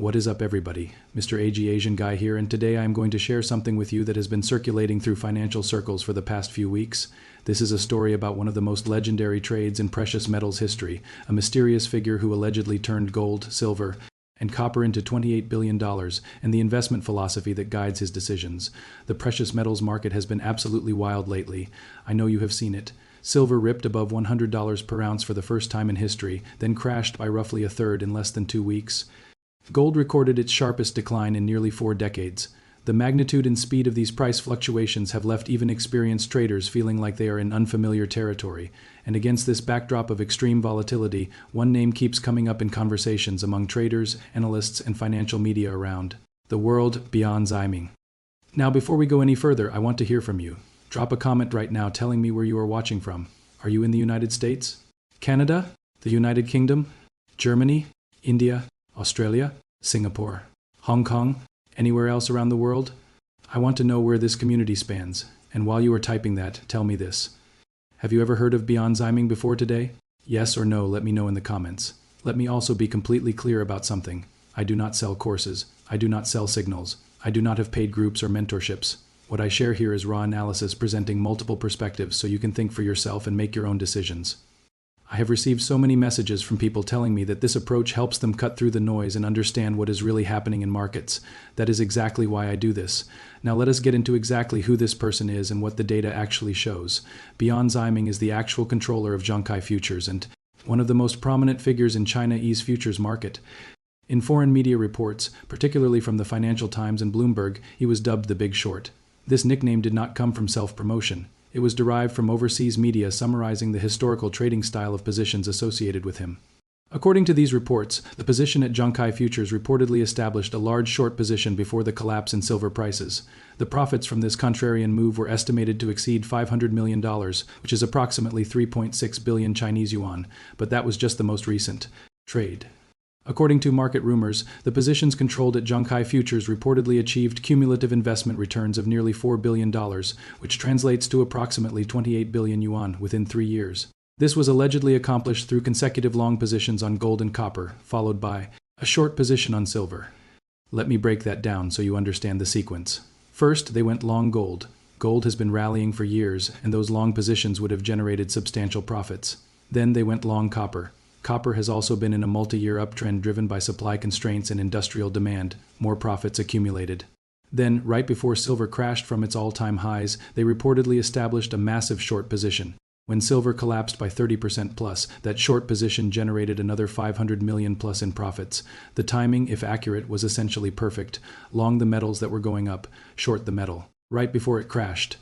What is up, everybody? Mr. AG Asian Guy here, and today I am going to share something with you that has been circulating through financial circles for the past few weeks. This is a story about one of the most legendary trades in precious metals history, a mysterious figure who allegedly turned gold, silver, and copper into $28 billion, and the investment philosophy that guides his decisions. The precious metals market has been absolutely wild lately. I know you have seen it. Silver ripped above $100 per ounce for the first time in history, then crashed by roughly a third in less than 2 weeks. Gold recorded its sharpest decline in nearly 4 decades. The magnitude and speed of these price fluctuations have left even experienced traders feeling like they are in unfamiliar territory. And against this backdrop of extreme volatility, one name keeps coming up in conversations among traders, analysts, and financial media around the world: Bian Ximing. Now, before we go any further, I want to hear from you. Drop a comment right now telling me where you are watching from. Are you in the United States? Canada? The United Kingdom? Germany? India? Australia? Singapore? Hong Kong? Anywhere else around the world? I want to know where this community spans. And while you are typing that, tell me this. Have you ever heard of Bian Ximing before today? Yes or no, let me know in the comments. Let me also be completely clear about something. I do not sell courses. I do not sell signals. I do not have paid groups or mentorships. What I share here is raw analysis presenting multiple perspectives so you can think for yourself and make your own decisions. I have received so many messages from people telling me that this approach helps them cut through the noise and understand what is really happening in markets. That is exactly why I do this. Now let us get into exactly who this person is and what the data actually shows. Bian Ximing is the actual controller of Zhongkai Futures and one of the most prominent figures in China's futures market. In foreign media reports, particularly from the Financial Times and Bloomberg, he was dubbed the Big Short. This nickname did not come from self-promotion. It was derived from overseas media summarizing the historical trading style of positions associated with him. According to these reports, the position at Zhongkai Futures reportedly established a large short position before the collapse in silver prices. The profits from this contrarian move were estimated to exceed $500 million, which is approximately 3.6 billion Chinese yuan, but that was just the most recent trade. According to market rumors, the positions controlled at Zhongkai Futures reportedly achieved cumulative investment returns of nearly $4 billion, which translates to approximately 28 billion yuan within 3 years. This was allegedly accomplished through consecutive long positions on gold and copper, followed by a short position on silver. Let me break that down so you understand the sequence. First, they went long gold. Gold has been rallying for years, and those long positions would have generated substantial profits. Then they went long copper. Copper has also been in a multi-year uptrend driven by supply constraints and industrial demand. More profits accumulated. Then, right before silver crashed from its all-time highs, they reportedly established a massive short position. When silver collapsed by 30% plus, that short position generated another 500 million plus in profits. The timing, if accurate, was essentially perfect. Long the metals that were going up, short the metal, right before it crashed.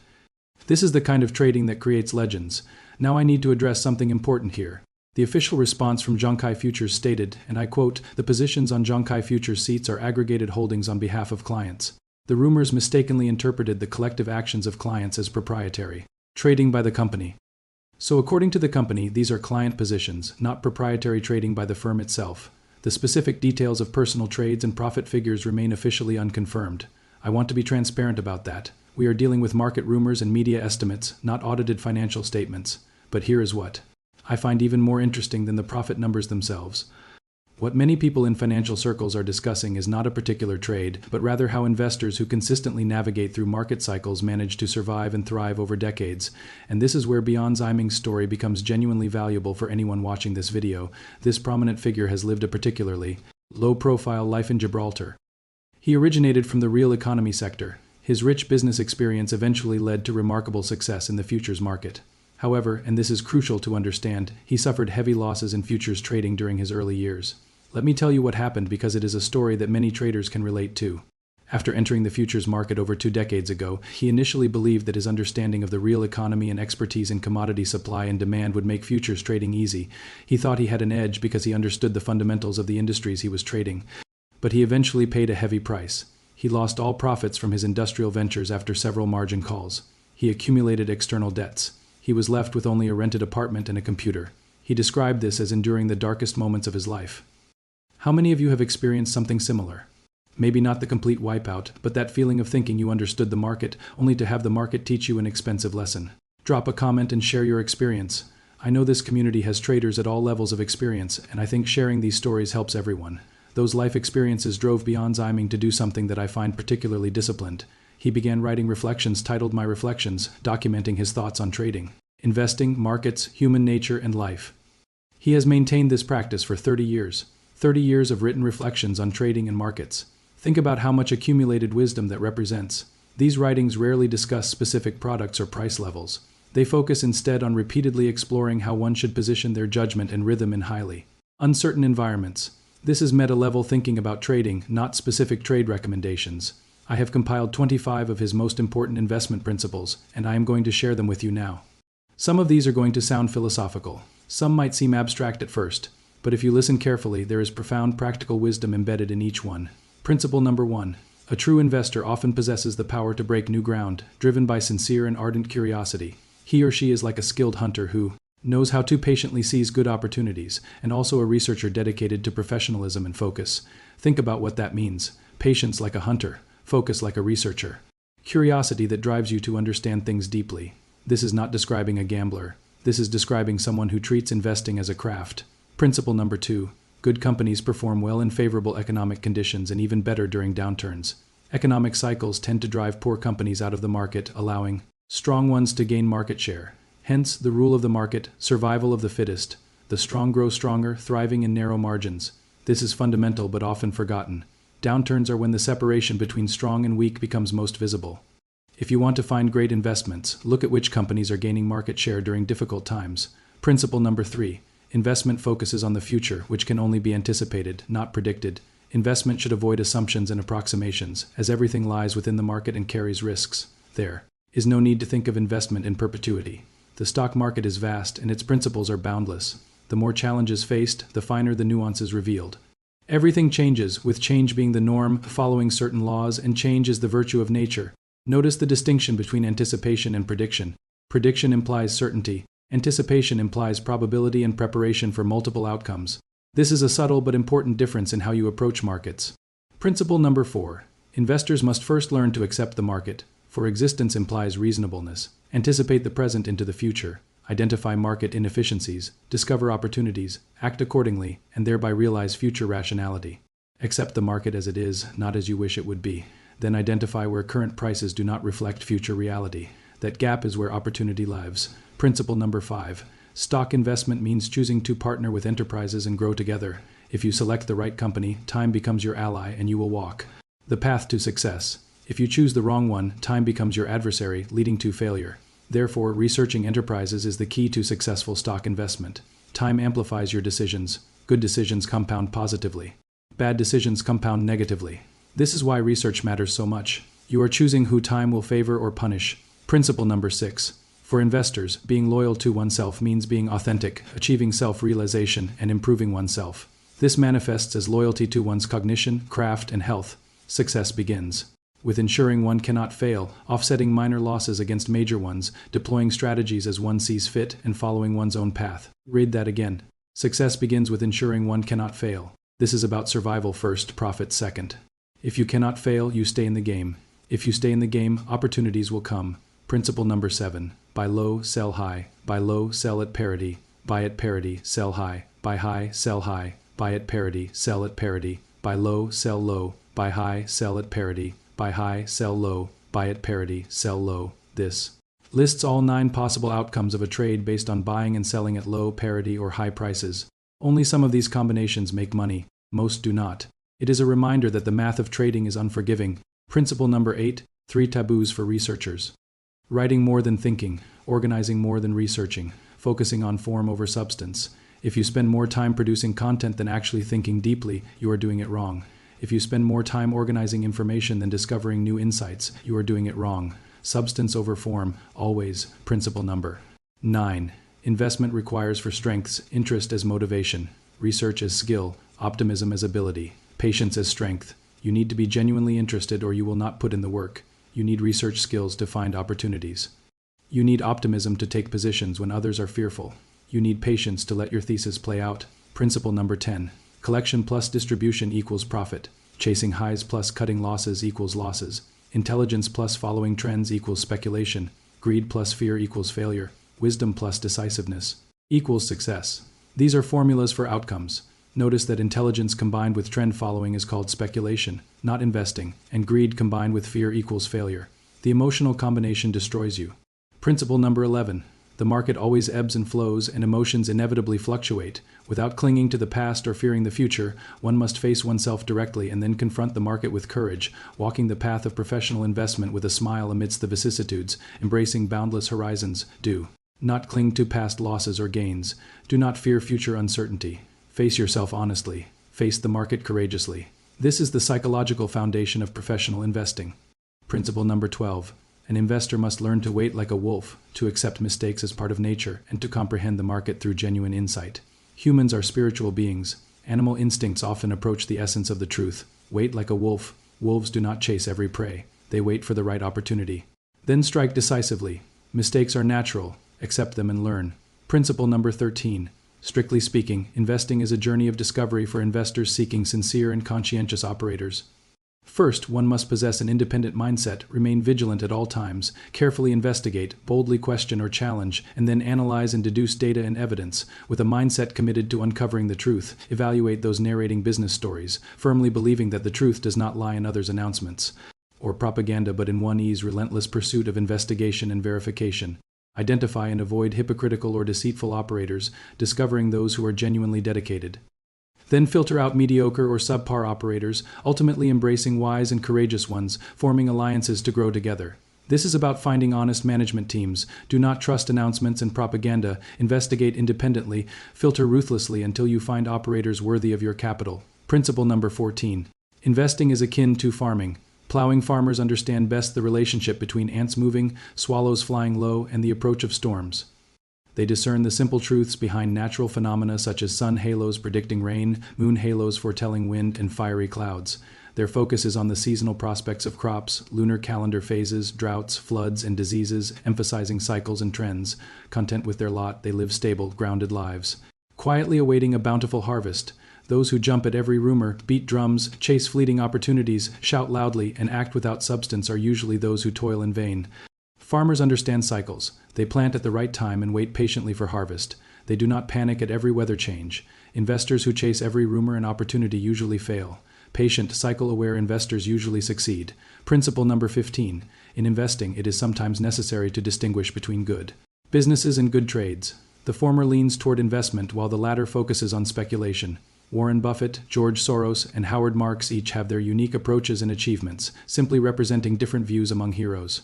This is the kind of trading that creates legends. Now I need to address something important here. The official response from Zhongkai Futures stated, and I quote, "The positions on Zhongkai Futures seats are aggregated holdings on behalf of clients." The rumors mistakenly interpreted the collective actions of clients as proprietary trading by the company. So according to the company, these are client positions, not proprietary trading by the firm itself. The specific details of personal trades and profit figures remain officially unconfirmed. I want to be transparent about that. We are dealing with market rumors and media estimates, not audited financial statements. But here is what I find even more interesting than the profit numbers themselves. What many people in financial circles are discussing is not a particular trade, but rather how investors who consistently navigate through market cycles manage to survive and thrive over decades. And this is where Bian Ximing's story becomes genuinely valuable for anyone watching this video. This prominent figure has lived a particularly low-profile life in Gibraltar. He originated from the real economy sector. His rich business experience eventually led to remarkable success in the futures market. However, and this is crucial to understand, he suffered heavy losses in futures trading during his early years. Let me tell you what happened because it is a story that many traders can relate to. After entering the futures market over 2 decades ago, he initially believed that his understanding of the real economy and expertise in commodity supply and demand would make futures trading easy. He thought he had an edge because he understood the fundamentals of the industries he was trading. But he eventually paid a heavy price. He lost all profits from his industrial ventures after several margin calls. He accumulated external debts. He was left with only a rented apartment and a computer. He described this as enduring the darkest moments of his life. How many of you have experienced something similar? Maybe not the complete wipeout, but that feeling of thinking you understood the market, only to have the market teach you an expensive lesson. Drop a comment and share your experience. I know this community has traders at all levels of experience, and I think sharing these stories helps everyone. Those life experiences drove Bian Ximing to do something that I find particularly disciplined. He began writing reflections titled My Reflections, documenting his thoughts on trading, investing, markets, human nature, and life. He has maintained this practice for 30 years. 30 years of written reflections on trading and markets. Think about how much accumulated wisdom that represents. These writings rarely discuss specific products or price levels. They focus instead on repeatedly exploring how one should position their judgment and rhythm in highly uncertain environments. This is meta-level thinking about trading, not specific trade recommendations. I have compiled 25 of his most important investment principles, and I am going to share them with you now. Some of these are going to sound philosophical. Some might seem abstract at first, but if you listen carefully, there is profound practical wisdom embedded in each one. Principle number 1. A true investor often possesses the power to break new ground, driven by sincere and ardent curiosity. He or she is like a skilled hunter who knows how to patiently seize good opportunities, and also a researcher dedicated to professionalism and focus. Think about what that means. Patience like a hunter, focus like a researcher. Curiosity that drives you to understand things deeply. This is not describing a gambler. This is describing someone who treats investing as a craft. Principle number 2. Good companies perform well in favorable economic conditions and even better during downturns. Economic cycles tend to drive poor companies out of the market, allowing strong ones to gain market share. Hence, the rule of the market, survival of the fittest. The strong grow stronger, thriving in narrow margins. This is fundamental but often forgotten. Downturns are when the separation between strong and weak becomes most visible. If you want to find great investments, look at which companies are gaining market share during difficult times. Principle number 3. Investment focuses on the future, which can only be anticipated, not predicted. Investment should avoid assumptions and approximations, as everything lies within the market and carries risks. There is no need to think of investment in perpetuity. The stock market is vast, and its principles are boundless. The more challenges faced, the finer the nuances revealed. Everything changes, with change being the norm, following certain laws, and change is the virtue of nature. Notice the distinction between anticipation and prediction. Prediction implies certainty. Anticipation implies probability and preparation for multiple outcomes. This is a subtle but important difference in how you approach markets. Principle number 4. Investors must first learn to accept the market, for existence implies reasonableness. Anticipate the present into the future. Identify market inefficiencies, discover opportunities, act accordingly, and thereby realize future rationality. Accept the market as it is, not as you wish it would be. Then identify where current prices do not reflect future reality. That gap is where opportunity lives. Principle number 5. Stock investment means choosing to partner with enterprises and grow together. If you select the right company, time becomes your ally and you will walk the path to success. If you choose the wrong one, time becomes your adversary, leading to failure. Therefore, researching enterprises is the key to successful stock investment. Time amplifies your decisions. Good decisions compound positively. Bad decisions compound negatively. This is why research matters so much. You are choosing who time will favor or punish. Principle number 6. For investors, being loyal to oneself means being authentic, achieving self-realization, and improving oneself. This manifests as loyalty to one's cognition, craft, and health. Success begins with ensuring one cannot fail, offsetting minor losses against major ones, deploying strategies as one sees fit, and following one's own path. Read that again. Success begins with ensuring one cannot fail. This is about survival first, profit second. If you cannot fail, you stay in the game. If you stay in the game, opportunities will come. Principle number 7. Buy low, sell high. Buy low, sell at parity. Buy at parity, sell high. Buy high, sell high. Buy at parity, sell at parity. Buy low, sell low. Buy high, sell at parity. Buy high, sell low. Buy at parity, sell low. This lists all 9 possible outcomes of a trade based on buying and selling at low, parity, or high prices. Only some of these combinations make money. Most do not. It is a reminder that the math of trading is unforgiving. Principle number 8. 3 taboos for researchers. Writing more than thinking. Organizing more than researching. Focusing on form over substance. If you spend more time producing content than actually thinking deeply, you are doing it wrong. If you spend more time organizing information than discovering new insights, you are doing it wrong. Substance over form, always. Principle number 9. Investment requires for strengths, interest as motivation, research as skill, optimism as ability, patience as strength. You need to be genuinely interested or you will not put in the work. You need research skills to find opportunities. You need optimism to take positions when others are fearful. You need patience to let your thesis play out. Principle number 10. Collection plus distribution equals profit. Chasing highs plus cutting losses equals losses. Intelligence plus following trends equals speculation. Greed plus fear equals failure. Wisdom plus decisiveness equals success. These are formulas for outcomes. Notice that intelligence combined with trend following is called speculation, not investing, and greed combined with fear equals failure. The emotional combination destroys you. Principle number 11. The market always ebbs and flows, and emotions inevitably fluctuate. Without clinging to the past or fearing the future, one must face oneself directly and then confront the market with courage, walking the path of professional investment with a smile amidst the vicissitudes, embracing boundless horizons. Do not cling to past losses or gains. Do not fear future uncertainty. Face yourself honestly. Face the market courageously. This is the psychological foundation of professional investing. Principle number 12. An investor must learn to wait like a wolf, to accept mistakes as part of nature, and to comprehend the market through genuine insight. Humans are spiritual beings. Animal instincts often approach the essence of the truth. Wait like a wolf. Wolves do not chase every prey. They wait for the right opportunity. Then strike decisively. Mistakes are natural. Accept them and learn. Principle number 13. Strictly speaking, investing is a journey of discovery for investors seeking sincere and conscientious operators. First, one must possess an independent mindset, remain vigilant at all times, carefully investigate, boldly question or challenge, and then analyze and deduce data and evidence. With a mindset committed to uncovering the truth, evaluate those narrating business stories, firmly believing that the truth does not lie in others' announcements or propaganda but in one's relentless pursuit of investigation and verification. Identify and avoid hypocritical or deceitful operators, discovering those who are genuinely dedicated. Then filter out mediocre or subpar operators, ultimately embracing wise and courageous ones, forming alliances to grow together. This is about finding honest management teams. Do not trust announcements and propaganda. Investigate independently. Filter ruthlessly until you find operators worthy of your capital. Principle number 14. Investing is akin to farming. Plowing farmers understand best the relationship between ants moving, swallows flying low, and the approach of storms. They discern the simple truths behind natural phenomena such as sun halos predicting rain, moon halos foretelling wind, and fiery clouds. Their focus is on the seasonal prospects of crops, lunar calendar phases, droughts, floods, and diseases, emphasizing cycles and trends. Content with their lot, they live stable, grounded lives. Quietly awaiting a bountiful harvest. Those who jump at every rumor, beat drums, chase fleeting opportunities, shout loudly, and act without substance are usually those who toil in vain. Farmers understand cycles. They plant at the right time and wait patiently for harvest. They do not panic at every weather change. Investors who chase every rumor and opportunity usually fail. Patient, cycle-aware investors usually succeed. Principle number 15. In investing, it is sometimes necessary to distinguish between good businesses and good trades. The former leans toward investment while the latter focuses on speculation. Warren Buffett, George Soros, and Howard Marks each have their unique approaches and achievements, simply representing different views among heroes.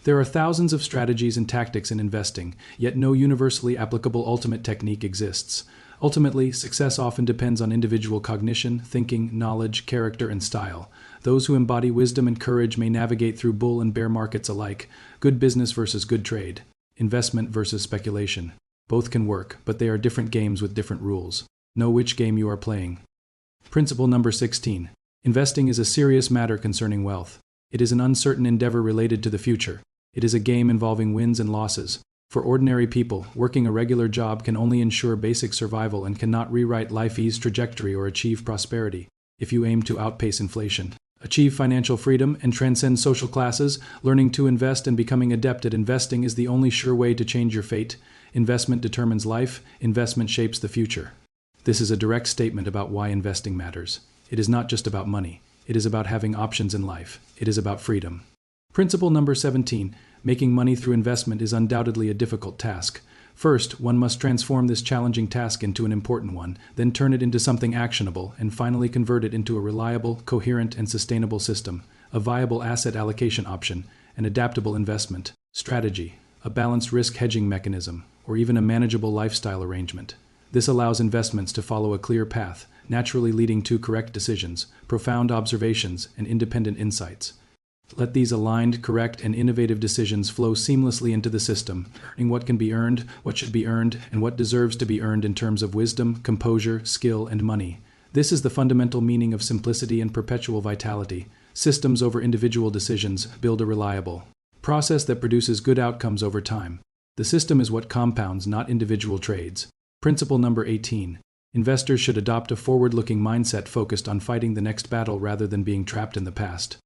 There are thousands of strategies and tactics in investing, yet no universally applicable ultimate technique exists. Ultimately, success often depends on individual cognition, thinking, knowledge, character, and style. Those who embody wisdom and courage may navigate through bull and bear markets alike. Good business versus good trade. Investment versus speculation. Both can work, but they are different games with different rules. Know which game you are playing. Principle number 16. Investing is a serious matter concerning wealth. It is an uncertain endeavor related to the future. It is a game involving wins and losses. For ordinary people, working a regular job can only ensure basic survival and cannot rewrite life's trajectory or achieve prosperity. If you aim to outpace inflation, achieve financial freedom, and transcend social classes, learning to invest and becoming adept at investing is the only sure way to change your fate. Investment determines life. Investment shapes the future. This is a direct statement about why investing matters. It is not just about money. It is about having options in life. It is about freedom. Principle number 17. Making money through investment is undoubtedly a difficult task. First, one must transform this challenging task into an important one, then turn it into something actionable, and finally convert it into a reliable, coherent, and sustainable system, a viable asset allocation option, an adaptable investment strategy, a balanced risk hedging mechanism, or even a manageable lifestyle arrangement. This allows investments to follow a clear path, naturally leading to correct decisions, profound observations, and independent insights. Let these aligned, correct, and innovative decisions flow seamlessly into the system, earning what can be earned, what should be earned, and what deserves to be earned in terms of wisdom, composure, skill, and money. This is the fundamental meaning of simplicity and perpetual vitality. Systems over individual decisions build a reliable process that produces good outcomes over time. The system is what compounds, not individual trades. Principle number 18. Investors should adopt a forward-looking mindset focused on fighting the next battle rather than being trapped in the past.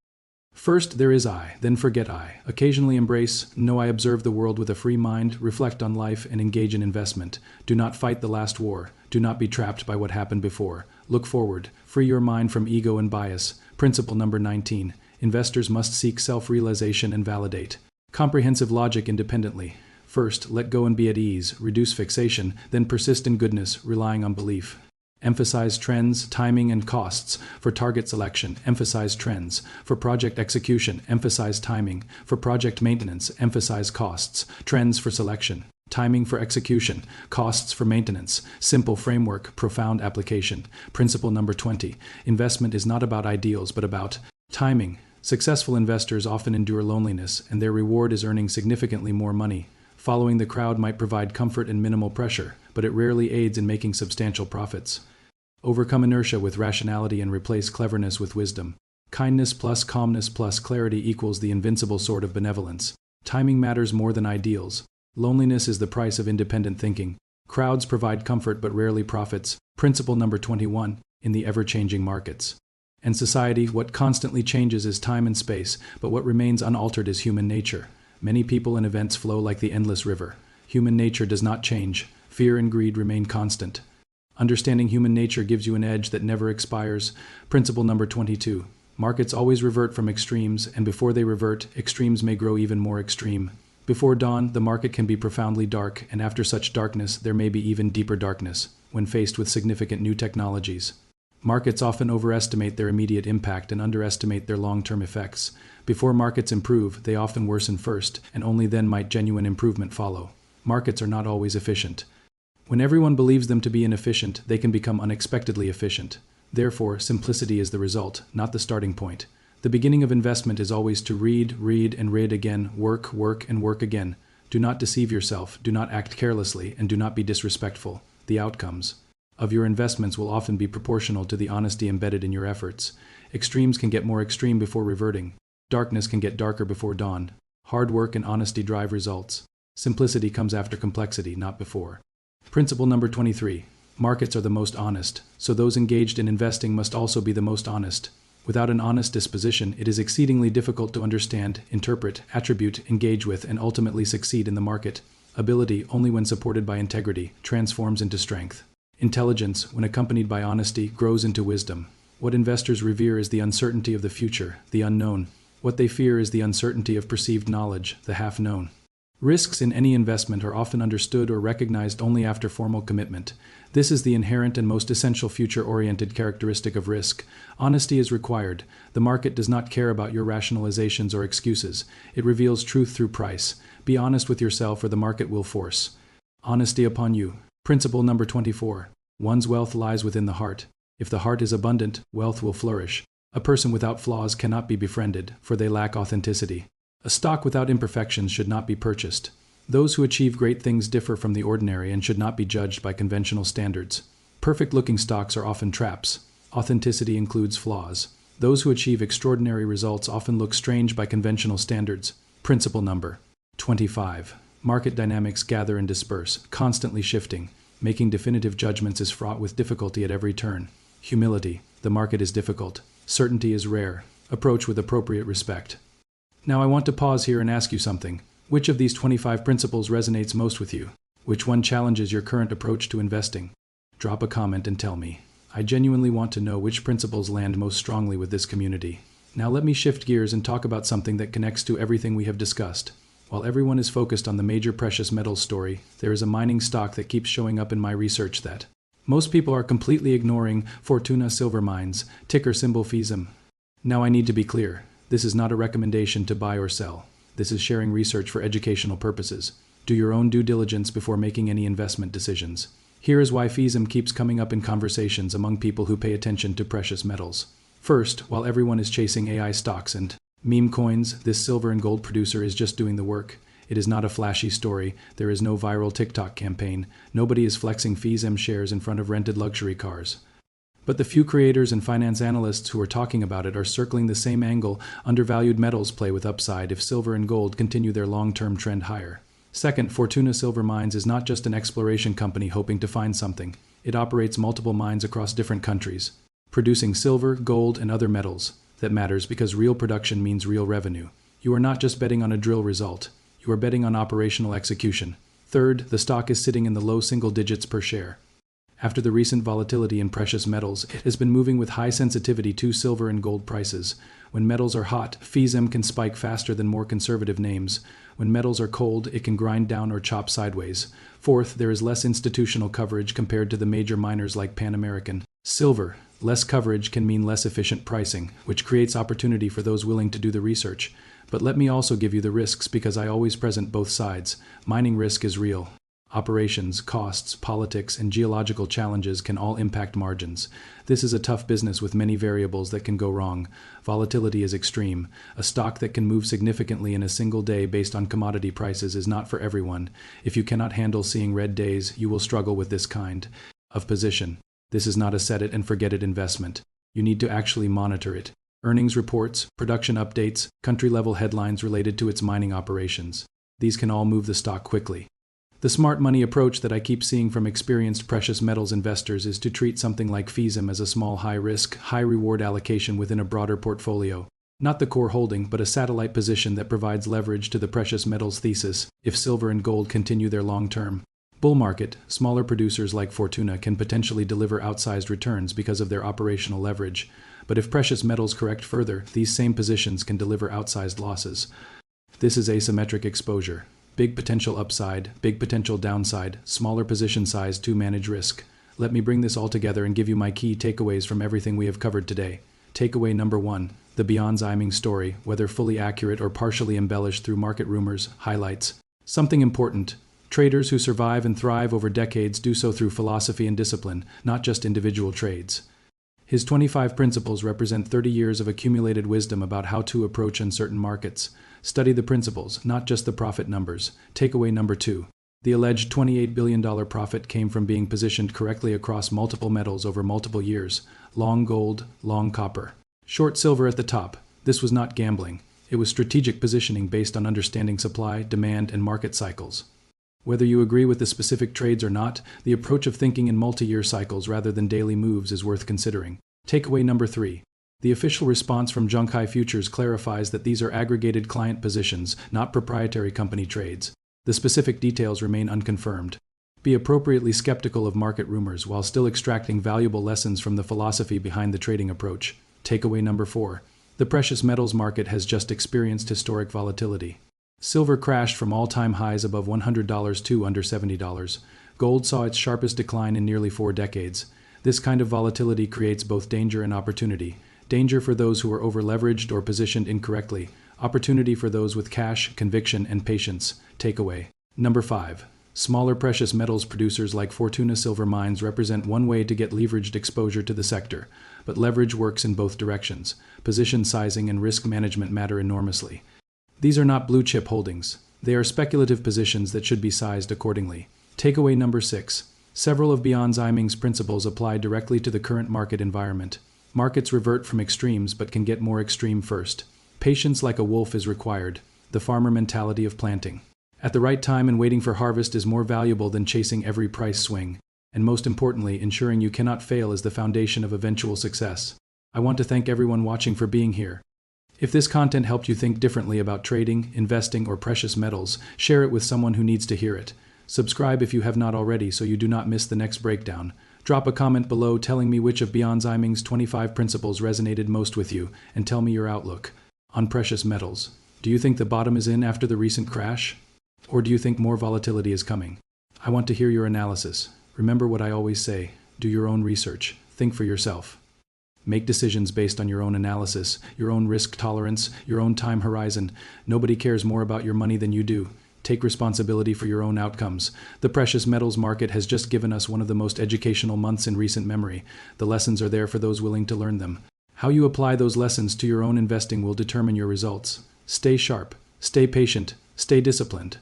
First, there is I, then forget I. Occasionally embrace, no, I observe the world with a free mind, reflect on life, and engage in investment. Do not fight the last war. Do not be trapped by what happened before. Look forward. Free your mind from ego and bias. Principle number 19. Investors must seek self-realization and validate comprehensive logic independently. First, let go and be at ease, reduce fixation, then persist in goodness, relying on belief. Emphasize trends, timing, and costs. For target selection, emphasize trends. For project execution, emphasize timing. For project maintenance, emphasize costs. Trends for selection, timing for execution, costs for maintenance. Simple framework, profound application. Principle number 20. Investment is not about ideals, but about timing. Successful investors often endure loneliness, and their reward is earning significantly more money. Following the crowd might provide comfort and minimal pressure, but it rarely aids in making substantial profits. Overcome inertia with rationality and replace cleverness with wisdom. Kindness plus calmness plus clarity equals the invincible sword of benevolence. Timing matters more than ideals. Loneliness is the price of independent thinking. Crowds provide comfort but rarely profits. Principle number 21. In the ever-changing markets and society, what constantly changes is time and space, but what remains unaltered is human nature. Many people and events flow like the endless river. Human nature does not change. Fear and greed remain constant. Understanding human nature gives you an edge that never expires. Principle number 22. Markets always revert from extremes, and before they revert, extremes may grow even more extreme. Before dawn, the market can be profoundly dark, and after such darkness, there may be even deeper darkness, when faced with significant new technologies. Markets often overestimate their immediate impact and underestimate their long-term effects. Before markets improve, they often worsen first, and only then might genuine improvement follow. Markets are not always efficient. When everyone believes them to be inefficient, they can become unexpectedly efficient. Therefore, simplicity is the result, not the starting point. The beginning of investment is always to read, and read again, work, and work again. Do not deceive yourself, do not act carelessly, and do not be disrespectful. The outcomes of your investments will often be proportional to the honesty embedded in your efforts. Extremes can get more extreme before reverting. Darkness can get darker before dawn. Hard work and honesty drive results. Simplicity comes after complexity, not before. Principle number 23. Markets are the most honest, so those engaged in investing must also be the most honest. Without an honest disposition, it is exceedingly difficult to understand, interpret, attribute, engage with, and ultimately succeed in the market. Ability, only when supported by integrity, transforms into strength. Intelligence, when accompanied by honesty, grows into wisdom. What investors revere is the uncertainty of the future, the unknown. What they fear is the uncertainty of perceived knowledge, the half-known. Risks in any investment are often understood or recognized only after formal commitment. This is the inherent and most essential future-oriented characteristic of risk. Honesty is required. The market does not care about your rationalizations or excuses. It reveals truth through price. Be honest with yourself or the market will force honesty upon you. Principle number 24. One's wealth lies within the heart. If the heart is abundant, wealth will flourish. A person without flaws cannot be befriended, for they lack authenticity. A stock without imperfections should not be purchased. Those who achieve great things differ from the ordinary and should not be judged by conventional standards. Perfect-looking stocks are often traps. Authenticity includes flaws. Those who achieve extraordinary results often look strange by conventional standards. Principle number 25. Market dynamics gather and disperse, constantly shifting. Making definitive judgments is fraught with difficulty at every turn. Humility. The market is difficult. Certainty is rare. Approach with appropriate respect. Now I want to pause here and ask you something. Which of these 25 principles resonates most with you? Which one challenges your current approach to investing? Drop a comment and tell me. I genuinely want to know which principles land most strongly with this community. Now let me shift gears and talk about something that connects to everything we have discussed. While everyone is focused on the major precious metals story, there is a mining stock that keeps showing up in my research that most people are completely ignoring: Fortuna Silver Mines, ticker symbol FISM. Now I need to be clear. This is not a recommendation to buy or sell. This is sharing research for educational purposes. Do your own due diligence before making any investment decisions. Here is why FISM keeps coming up in conversations among people who pay attention to precious metals. First, while everyone is chasing AI stocks and meme coins, this silver and gold producer is just doing the work. It is not a flashy story. There is no viral TikTok campaign. Nobody is flexing FISM shares in front of rented luxury cars. But the few creators and finance analysts who are talking about it are circling the same angle. Undervalued metals play with upside if silver and gold continue their long-term trend higher. Second, Fortuna Silver Mines is not just an exploration company hoping to find something. It operates multiple mines across different countries, producing silver, gold, and other metals. that matters because real production means real revenue. You are not just betting on a drill result. You are betting on operational execution. Third, the stock is sitting in the low single digits per share. After the recent volatility in precious metals, it has been moving with high sensitivity to silver and gold prices. When metals are hot, FISM can spike faster than more conservative names. When metals are cold, it can grind down or chop sideways. Fourth, there is less institutional coverage compared to the major miners like Pan American. Silver. Less coverage can mean less efficient pricing, which creates opportunity for those willing to do the research. But let me also give you the risks because I always present both sides. Mining risk is real. Operations, costs, politics, and geological challenges can all impact margins. This is a tough business with many variables that can go wrong. Volatility is extreme. A stock that can move significantly in a single day based on commodity prices is not for everyone. If you cannot handle seeing red days, you will struggle with this kind of position. This is not a set it and forget it investment. You need to actually monitor it. Earnings reports, production updates, country-level headlines related to its mining operations. These can all move the stock quickly. The smart money approach that I keep seeing from experienced precious metals investors is to treat something like FISM as a small high-risk, high-reward allocation within a broader portfolio. Not the core holding, but a satellite position that provides leverage to the precious metals thesis if silver and gold continue their long-term bull market. Smaller producers like Fortuna can potentially deliver outsized returns because of their operational leverage. But if precious metals correct further, these same positions can deliver outsized losses. This is asymmetric exposure. Big potential upside, big potential downside, smaller position size to manage risk. Let me bring this all together and give you my key takeaways from everything we have covered today. Takeaway number 1. The Bian Ximing story, whether fully accurate or partially embellished through market rumors, highlights something important. Traders who survive and thrive over decades do so through philosophy and discipline, not just individual trades. His 25 principles represent 30 years of accumulated wisdom about how to approach uncertain markets. Study the principles, not just the profit numbers. Takeaway number 2. The alleged $28 billion profit came from being positioned correctly across multiple metals over multiple years. Long gold, long copper. Short silver at the top. This was not gambling. It was strategic positioning based on understanding supply, demand, and market cycles. Whether you agree with the specific trades or not, the approach of thinking in multi-year cycles rather than daily moves is worth considering. Takeaway number 3. The official response from Zhonghai Futures clarifies that these are aggregated client positions, not proprietary company trades. The specific details remain unconfirmed. Be appropriately skeptical of market rumors while still extracting valuable lessons from the philosophy behind the trading approach. Takeaway number 4. The precious metals market has just experienced historic volatility. Silver crashed from all-time highs above $100 to under $70. Gold saw its sharpest decline in nearly 4 decades. This kind of volatility creates both danger and opportunity. Danger for those who are over-leveraged or positioned incorrectly. Opportunity for those with cash, conviction, and patience. Takeaway. Number 5. Smaller precious metals producers like Fortuna Silver Mines represent one way to get leveraged exposure to the sector, but leverage works in both directions. Position sizing and risk management matter enormously. These are not blue-chip holdings. They are speculative positions that should be sized accordingly. Takeaway number 6. Several of Bian Ximing's principles apply directly to the current market environment. Markets revert from extremes but can get more extreme first. Patience like a wolf is required. The farmer mentality of planting at the right time and waiting for harvest is more valuable than chasing every price swing. And most importantly, ensuring you cannot fail is the foundation of eventual success. I want to thank everyone watching for being here. If this content helped you think differently about trading, investing, or precious metals, share it with someone who needs to hear it. Subscribe if you have not already so you do not miss the next breakdown. Drop a comment below telling me which of Bian Ximing's 25 principles resonated most with you, and tell me your outlook on precious metals. Do you think the bottom is in after the recent crash? Or do you think more volatility is coming? I want to hear your analysis. Remember what I always say, do your own research, think for yourself. Make decisions based on your own analysis, your own risk tolerance, your own time horizon. Nobody cares more about your money than you do. Take responsibility for your own outcomes. The precious metals market has just given us one of the most educational months in recent memory. The lessons are there for those willing to learn them. How you apply those lessons to your own investing will determine your results. Stay sharp, stay patient, stay disciplined.